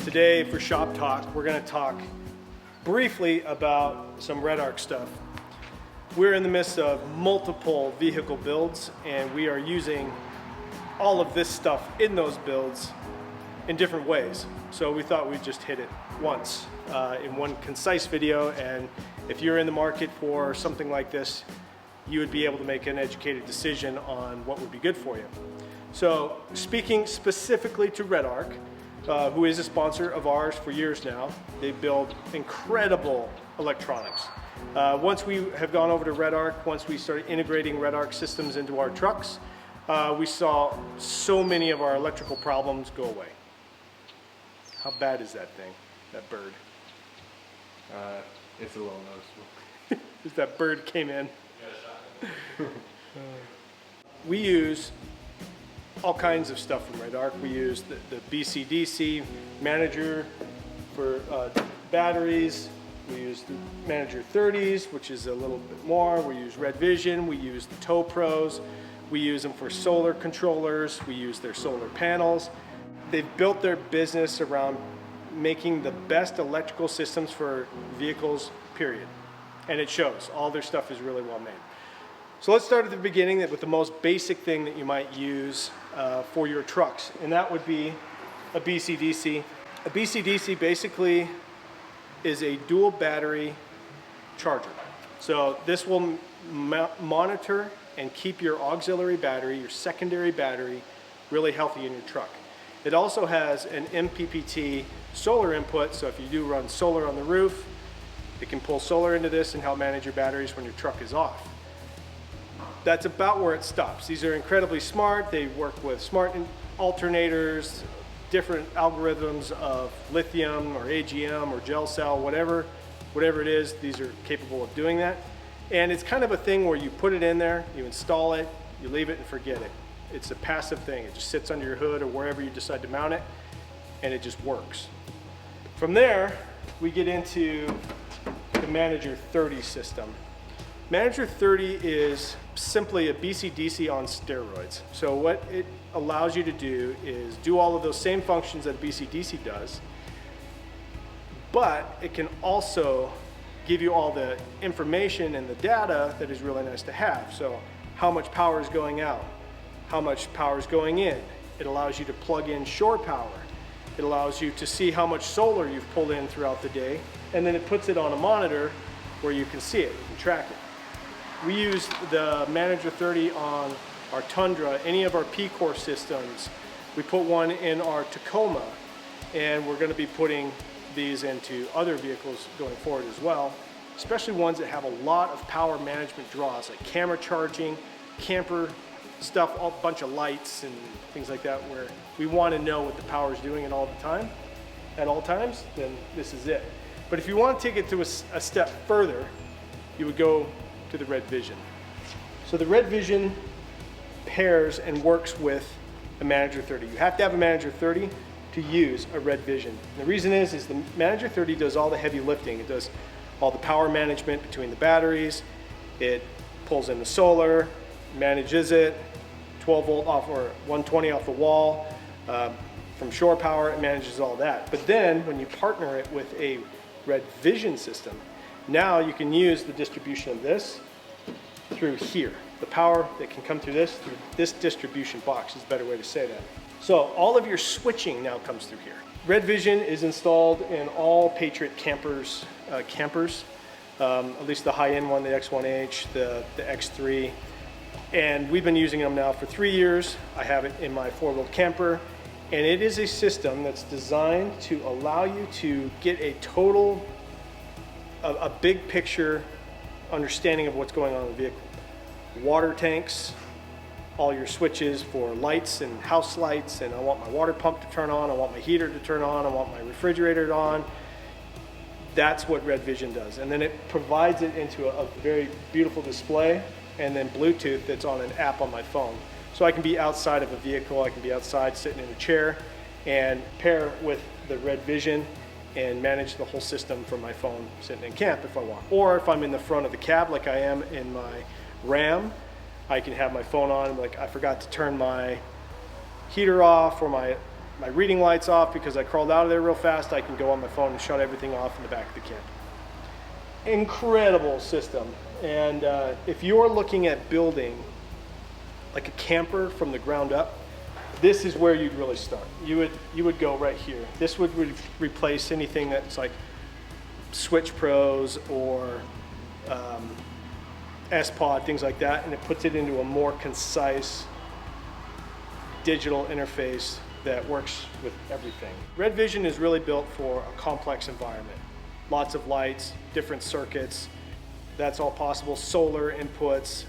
Today for Shop Talk, we're going to talk briefly about some Redarc stuff. We're in the midst of multiple vehicle builds, and we are using all of this stuff in those builds in different ways. So we thought we'd just hit it once in one concise video, and if you're in the market for something like this, you would be able to make an educated decision on what would be good for you. So speaking specifically to Redarc, who is a sponsor of ours for years now, they build incredible electronics. Once we have gone over to Redarc, once we started integrating Redarc systems into our trucks, we saw so many of our electrical problems go away. How bad is that thing, that bird? It's a little noticeable. Just that bird came in. We use all kinds of stuff from Redarc. We use the BCDC Manager for batteries. We use the Manager30s, which is a little bit more. We use Redvision. We use the Tow Pros. We use them for solar controllers. We use their solar panels. They've built their business around making the best electrical systems for vehicles, period. And it shows. All their stuff is really well made. So let's start at the beginning with the most basic thing that you might use for your trucks, and that would be a BCDC. A BCDC basically is a dual battery charger. So this will monitor and keep your auxiliary battery, your secondary battery, really healthy in your truck. It also has an MPPT solar input, so if you do run solar on the roof, it can pull solar into this and help manage your batteries when your truck is off. That's about where it stops. These are incredibly smart. They work with smart alternators, different algorithms of lithium or AGM or gel cell, whatever it is, these are capable of doing that. And it's kind of a thing where you put it in there, you install it, you leave it and forget it. It's a passive thing. It just sits under your hood or wherever you decide to mount it, and it just works. From there, we get into the Manager30 system. Manager30 is simply a BCDC on steroids. So what it allows you to do is do all of those same functions that a BCDC does, but it can also give you all the information and the data that is really nice to have. So how much power is going out, how much power is going in. It allows you to plug in shore power. It allows you to see how much solar you've pulled in throughout the day, and then it puts it on a monitor where you can see it, you can track it. We use the Manager30 on our Tundra, any of our P-Core systems. We put one in our Tacoma, and we're going to be putting these into other vehicles going forward as well, especially ones that have a lot of power management draws, like camera charging, camper stuff, a bunch of lights and things like that, where we want to know what the power is doing at all times, then this is it. But if you want to take it to a step further, you would go to the Redvision. So the Redvision pairs and works with a Manager30. You have to have a Manager30 to use a Redvision. The reason is the Manager30 does all the heavy lifting. It does all the power management between the batteries. It pulls in the solar, manages it, 12 volt off or 120 off the wall. From shore power, it manages all that. But then when you partner it with a Redvision system, now you can use the distribution of this through here. The power that can come through this distribution box is a better way to say that. So all of your switching now comes through here. Redvision is installed in all Patriot campers, at least the high-end one, the X1H, the X3, and we've been using them now for 3 years. I have it in my four-wheel camper, and it is a system that's designed to allow you to get a big picture understanding of what's going on in the vehicle. Water tanks, all your switches for lights and house lights, and I want my water pump to turn on, I want my heater to turn on, I want my refrigerator on. That's what Redvision does. And then it provides it into a very beautiful display, and then Bluetooth that's on an app on my phone. So I can be outside of a vehicle, I can be outside sitting in a chair and pair with the Redvision and manage the whole system from my phone sitting in camp if I want. Or if I'm in the front of the cab like I am in my Ram, I can have my phone on, like I forgot to turn my heater off or my my reading lights off because I crawled out of there real fast, I can go on my phone and shut everything off in the back of the camp. Incredible system. And if you're looking at building like a camper from the ground up, this is where you'd really start. You would go right here. This would replace anything that's like Switch Pros or S-Pod, things like that, and it puts it into a more concise digital interface that works with everything. Redvision is really built for a complex environment. Lots of lights, different circuits, that's all possible. Solar inputs,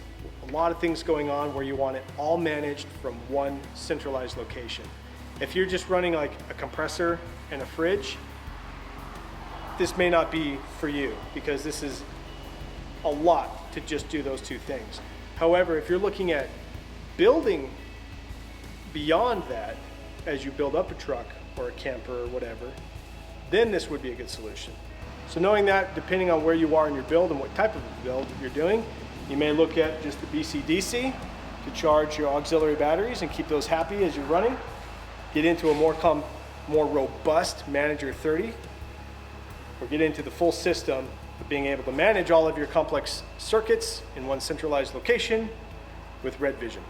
a lot of things going on where you want it all managed from one centralized location. If you're just running like a compressor and a fridge, this may not be for you because this is a lot to just do those two things. However, if you're looking at building beyond that, as you build up a truck or a camper or whatever, then this would be a good solution. So knowing that, depending on where you are in your build and what type of build you're doing, you may look at just the BCDC to charge your auxiliary batteries and keep those happy as you're running. Get into a more robust Manager30, or get into the full system of being able to manage all of your complex circuits in one centralized location with Redvision.